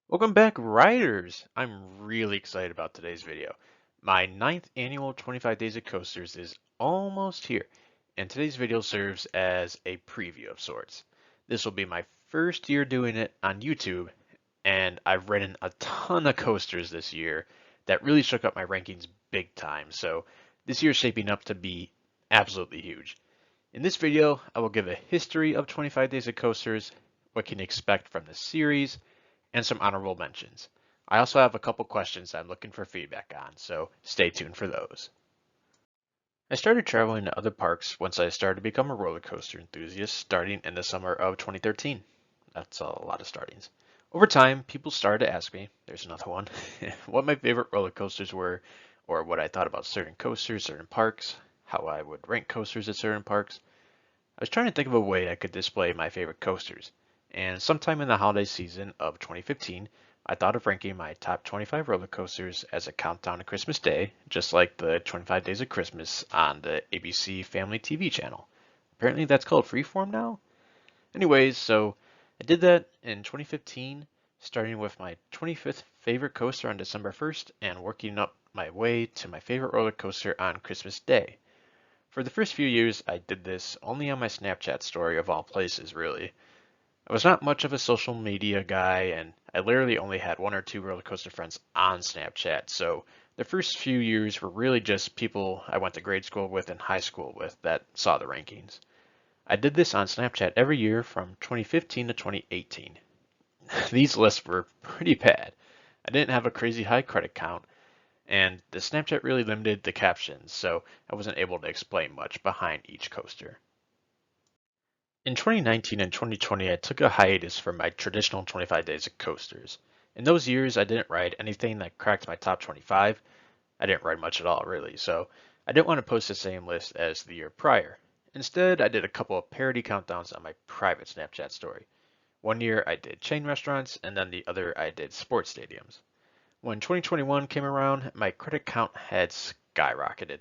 Welcome back, riders! I'm really excited about today's video. My ninth annual 25 Days of Coasters is almost here, and today's video serves as a preview of sorts. This will be my first year doing it on YouTube, and I've ridden a ton of coasters this year that really shook up my rankings big time, so this year is shaping up to be absolutely huge. In this video, I will give a history of 25 Days of Coasters, what you can expect from the series, and some honorable mentions. I also have a couple questions I'm looking for feedback on, so stay tuned for those. I started traveling to other parks once I started to become a roller coaster enthusiast starting in the summer of 2013. That's a lot of startings. Over time, people started to ask me, there's another one, what my favorite roller coasters were, or what I thought about certain coasters, certain parks, how I would rank coasters at certain parks. I was trying to think of a way I could display my favorite coasters, and sometime in the holiday season of 2015, I thought of ranking my top 25 roller coasters as a countdown to Christmas Day, just like the 25 Days of Christmas on the ABC Family TV channel. Apparently that's called Freeform now? Anyways, so I did that in 2015, starting with my 25th favorite coaster on December 1st and working up my way to my favorite roller coaster on Christmas Day. For the first few years, I did this only on my Snapchat story of all places, really. I was not much of a social media guy, and I literally only had one or two roller coaster friends on Snapchat, so the first few years were really just people I went to grade school with and high school with that saw the rankings. I did this on Snapchat every year from 2015 to 2018. These lists were pretty bad. I didn't have a crazy high credit count, and the Snapchat really limited the captions, so I wasn't able to explain much behind each coaster. In 2019 and 2020, I took a hiatus from my traditional 25 days of coasters. In those years, I didn't ride anything that cracked my top 25. I didn't ride much at all, really, so I didn't want to post the same list as the year prior. Instead, I did a couple of parody countdowns on my private Snapchat story. One year I did chain restaurants, and then the other I did sports stadiums. When 2021 came around, my credit count had skyrocketed,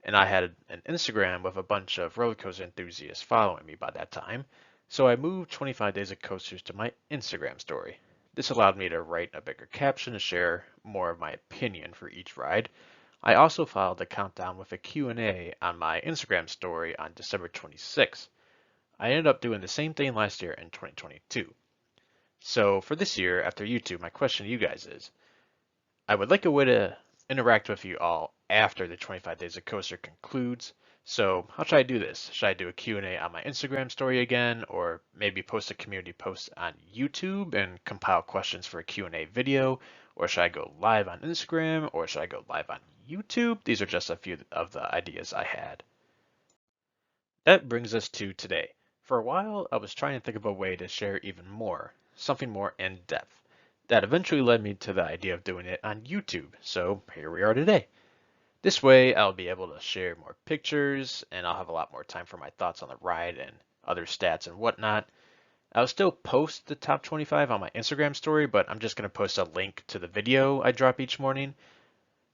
and I had an Instagram with a bunch of roller coaster enthusiasts following me by that time, so I moved 25 Days of Coasters to my Instagram story. This allowed me to write a bigger caption to share more of my opinion for each ride. I also followed the countdown with a Q&A on my Instagram story on December 26th. I ended up doing the same thing last year in 2022. So for this year, after YouTube, my question to you guys is, I would like a way to interact with you all after the 25 Days of Coaster concludes. So how should I do this? Should I do a Q&A on my Instagram story again, or maybe post a community post on YouTube and compile questions for a Q&A video? Or should I go live on Instagram, or should I go live on YouTube? These are just a few of the ideas I had. That brings us to today. For a while, I was trying to think of a way to share even more, something more in depth. That eventually led me to the idea of doing it on YouTube, so here we are today. This way, I'll be able to share more pictures, and I'll have a lot more time for my thoughts on the ride and other stats and whatnot. I'll still post the top 25 on my Instagram story, but I'm just going to post a link to the video I drop each morning.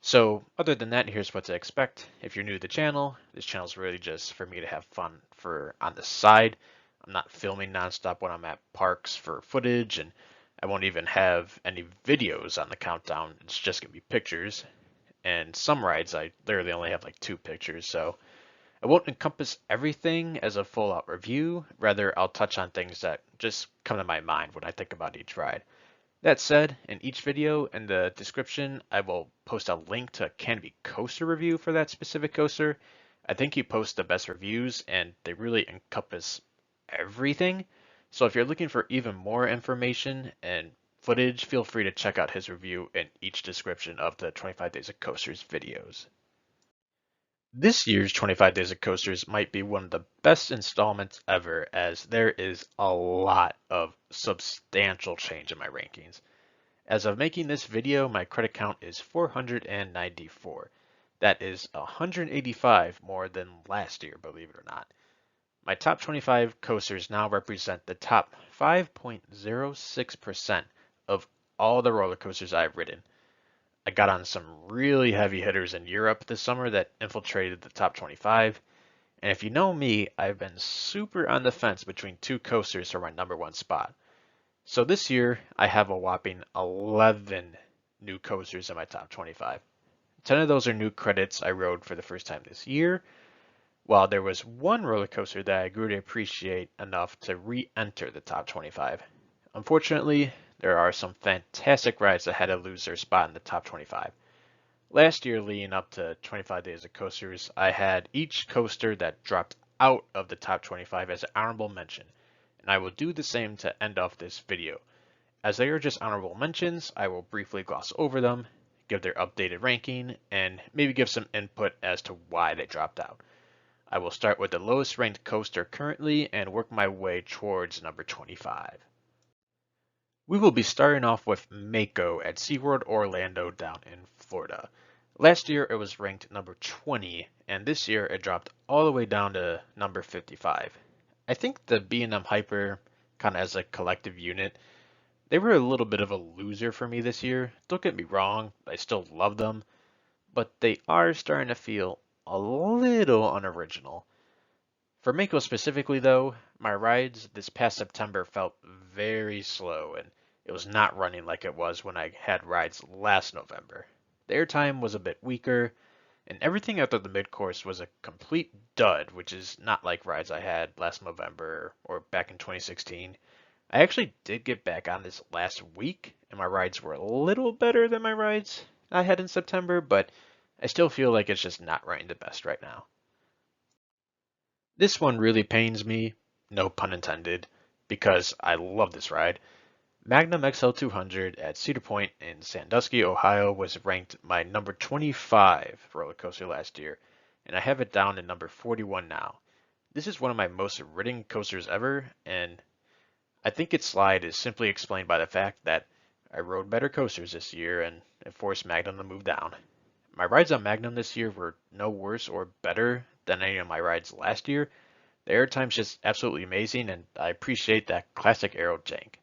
So other than that, here's what to expect. If you're new to the channel, this channel is really just for me to have fun for on the side. I'm not filming nonstop when I'm at parks for footage, and I won't even have any videos on the countdown. It's just gonna be pictures. And some rides I literally only have like 2 pictures, so I won't encompass everything as a full out review. Rather, I'll touch on things that just come to my mind when I think about each ride. That said, in each video in the description, I will post a link to a Canobie Coaster review for that specific coaster. I think he posts the best reviews and they really encompass everything. So if you're looking for even more information and footage, feel free to check out his review in each description of the 25 Days of Coasters videos. This year's 25 Days of Coasters might be one of the best installments ever, as there is a lot of substantial change in my rankings. As of making this video, my credit count is 494. That is 185 more than last year, believe it or not. My top 25 coasters now represent the top 5.06% of all the roller coasters I've ridden. I got on some really heavy hitters in Europe this summer that infiltrated the top 25. And if you know me, I've been super on the fence between two coasters for my number one spot. So this year, I have a whopping 11 new coasters in my top 25. 10 of those are new credits I rode for the first time this year, while there was one roller coaster that I grew to appreciate enough to re-enter the top 25. Unfortunately, there are some fantastic rides that had to lose their spot in the top 25. Last year, leading up to 25 Days of Coasters, I had each coaster that dropped out of the top 25 as an honorable mention, and I will do the same to end off this video. As they are just honorable mentions, I will briefly gloss over them, give their updated ranking, and maybe give some input as to why they dropped out. I will start with the lowest ranked coaster currently and work my way towards number 25. We will be starting off with Mako at SeaWorld Orlando down in Florida. Last year it was ranked number 20, and this year it dropped all the way down to number 55. I think the B&M Hyper, kind of as a collective unit, they were a little bit of a loser for me this year. Don't get me wrong, I still love them, but they are starting to feel a little unoriginal. For Mako specifically, though, my rides this past September felt very slow and it was not running like it was when I had rides last November. The airtime was a bit weaker, and everything after the mid-course was a complete dud, which is not like rides I had last November or back in 2016. I actually did get back on this last week, and my rides were a little better than my rides I had in September, but I still feel like it's just not running the best right now. This one really pains me, no pun intended, because I love this ride. Magnum XL200 at Cedar Point in Sandusky, Ohio was ranked my number 25 roller coaster last year, and I have it down to number 41 now. This is one of my most ridden coasters ever, and I think its slide is simply explained by the fact that I rode better coasters this year and it forced Magnum to move down. My rides on Magnum this year were no worse or better than any of my rides last year. The airtime's just absolutely amazing, and I appreciate that classic aero jank.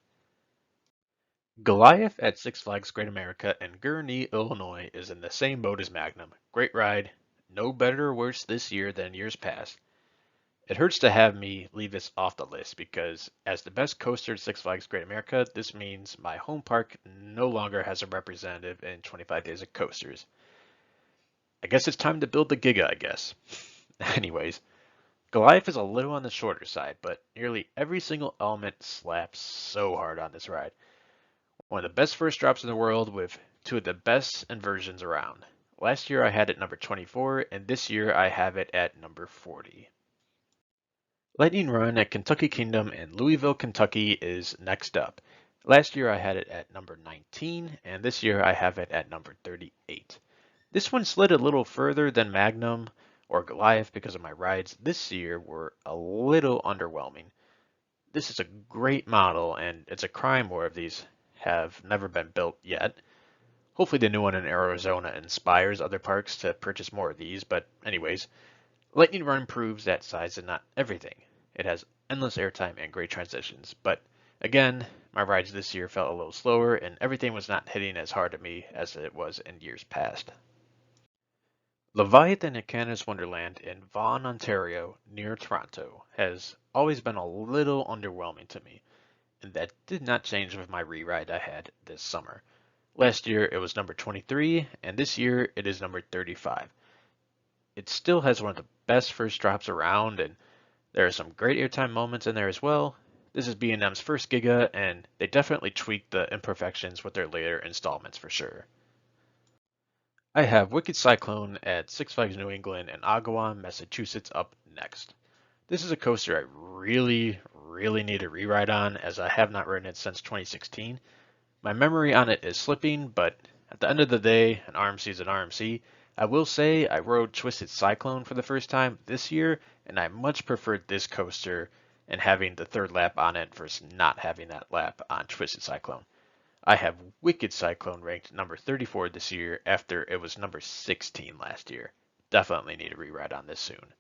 Goliath at Six Flags Great America in Gurnee, Illinois is in the same boat as Magnum. Great ride, no better or worse this year than years past. It hurts to have me leave this off the list because, as the best coaster at Six Flags Great America, this means my home park no longer has a representative in 25 Days of Coasters. I guess it's time to build the Giga, I guess. Anyways, Goliath is a little on the shorter side, but nearly every single element slaps so hard on this ride. One of the best first drops in the world with two of the best inversions around. Last year I had it number 24, and this year I have it at number 40. Lightning Run at Kentucky Kingdom in Louisville, Kentucky is next up. Last year I had it at number 19, and this year I have it at number 38. This one slid a little further than Magnum or Goliath because of my rides this year were a little underwhelming. This is a great model, and it's a crime more of these have never been built yet. Hopefully the new one in Arizona inspires other parks to purchase more of these, but anyways, Lightning Run proves that size is not everything. It has endless airtime and great transitions, but again, my rides this year felt a little slower and everything was not hitting as hard at me as it was in years past. Leviathan at Canada's Wonderland in Vaughan, Ontario, near Toronto, has always been a little underwhelming to me, and that did not change with my re-ride I had this summer. Last year it was number 23, and this year it is number 35. It still has one of the best first drops around, and there are some great airtime moments in there as well. This is B&M's first Giga, and they definitely tweaked the imperfections with their later installments for sure. I have Wicked Cyclone at Six Flags New England in Agawam, Massachusetts up next. This is a coaster I really need a rewrite on, as I have not ridden it since 2016. My memory on it is slipping, but at the end of the day, an RMC is an RMC. I will say I rode Twisted Cyclone for the first time this year, and I much preferred this coaster and having the third lap on it versus not having that lap on Twisted Cyclone. I have Wicked Cyclone ranked number 34 this year after it was number 16 last year. Definitely need a rewrite on this soon.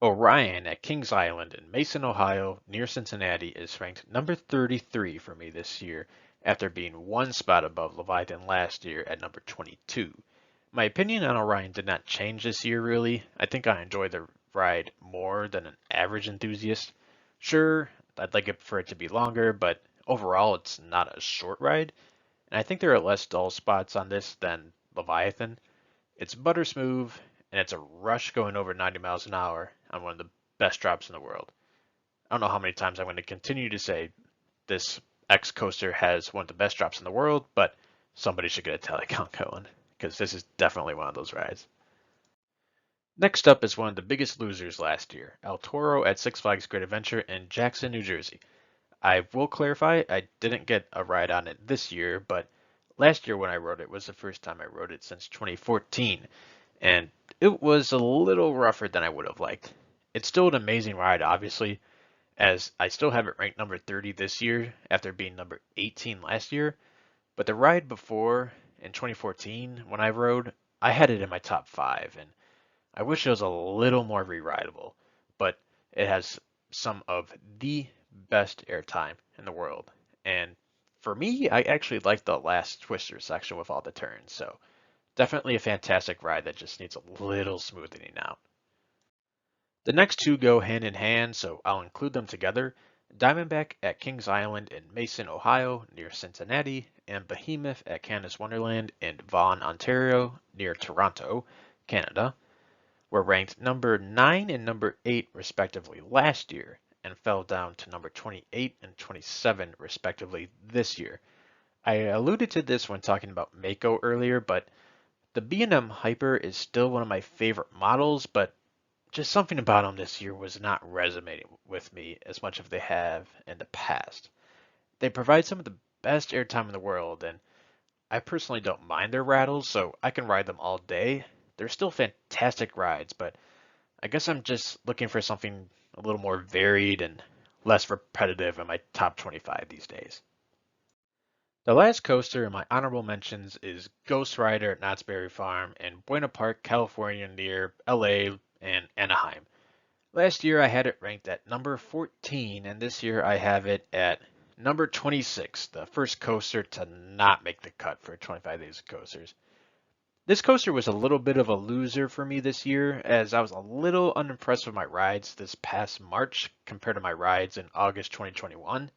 Orion at Kings Island in Mason, Ohio, near Cincinnati, is ranked number 33 for me this year after being one spot above Leviathan last year at number 22. My opinion on Orion did not change this year really. I think I enjoy the ride more than an average enthusiast. Sure, I'd like it for it to be longer, but overall it's not a short ride, and I think there are less dull spots on this than Leviathan. It's butter smooth, and it's a rush going over 90 miles an hour on one of the best drops in the world. I don't know how many times I'm going to continue to say this X coaster has one of the best drops in the world, but somebody should get a tally count going, because this is definitely one of those rides. Next up is one of the biggest losers last year, El Toro at Six Flags Great Adventure in Jackson, New Jersey. I will clarify, I didn't get a ride on it this year, but last year when I rode it was the first time I rode it since 2014, and it was a little rougher than I would have liked. It's still an amazing ride, obviously, as I still have it ranked number 30 this year after being number 18 last year, but the ride before, in 2014, when I rode, I had it in my top 5, and I wish it was a little more re-rideable, but it has some of the best airtime in the world. And for me, I actually like the last twister section with all the turns, so definitely a fantastic ride that just needs a little smoothing out. The next two go hand in hand, so I'll include them together. Diamondback at Kings Island in Mason, Ohio, near Cincinnati, and Behemoth at Canada's Wonderland in Vaughan, Ontario, near Toronto, Canada, were ranked number 9 and number 8 respectively last year, and fell down to number 28 and 27 respectively this year. I alluded to this when talking about Mako earlier, but the B&M Hyper is still one of my favorite models, but just something about them this year was not resonating with me as much as they have in the past. They provide some of the best airtime in the world, and I personally don't mind their rattles, so I can ride them all day. They're still fantastic rides, but I guess I'm just looking for something a little more varied and less repetitive in my top 25 these days. The last coaster in my honorable mentions is Ghost Rider at Knott's Berry Farm in Buena Park, California, near LA and Anaheim. Last year I had it ranked at number 14, and this year I have it at number 26, the first coaster to not make the cut for 25 Days of Coasters. This coaster was a little bit of a loser for me this year, as I was a little unimpressed with my rides this past March compared to my rides in August 2021.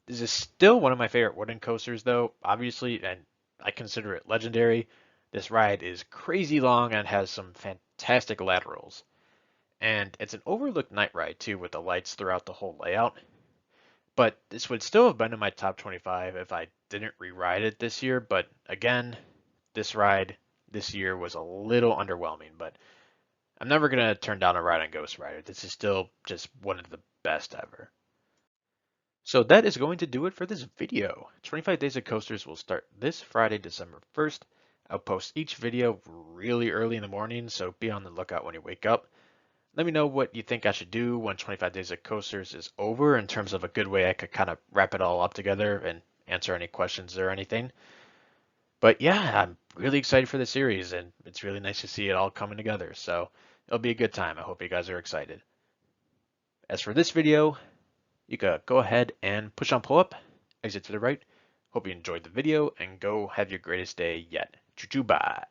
This is still one of my favorite wooden coasters though, obviously, and I consider it legendary. This ride is crazy long and has some fantastic laterals. And it's an overlooked night ride too with the lights throughout the whole layout. But this would still have been in my top 25 if I didn't re-ride it this year. But again, this ride this year was a little underwhelming. But I'm never going to turn down a ride on Ghost Rider. This is still just one of the best ever. So that is going to do it for this video. 25 Days of Coasters will start this Friday, December 1st. I'll post each video really early in the morning, so be on the lookout when you wake up. Let me know what you think I should do when 25 Days of Coasters is over in terms of a good way I could kind of wrap it all up together and answer any questions or anything. But yeah, I'm really excited for the series, and it's really nice to see it all coming together. So it'll be a good time. I hope you guys are excited. As for this video, you can go ahead and push on pull up, exit to the right. Hope you enjoyed the video, and go have your greatest day yet. Choo-choo, bye.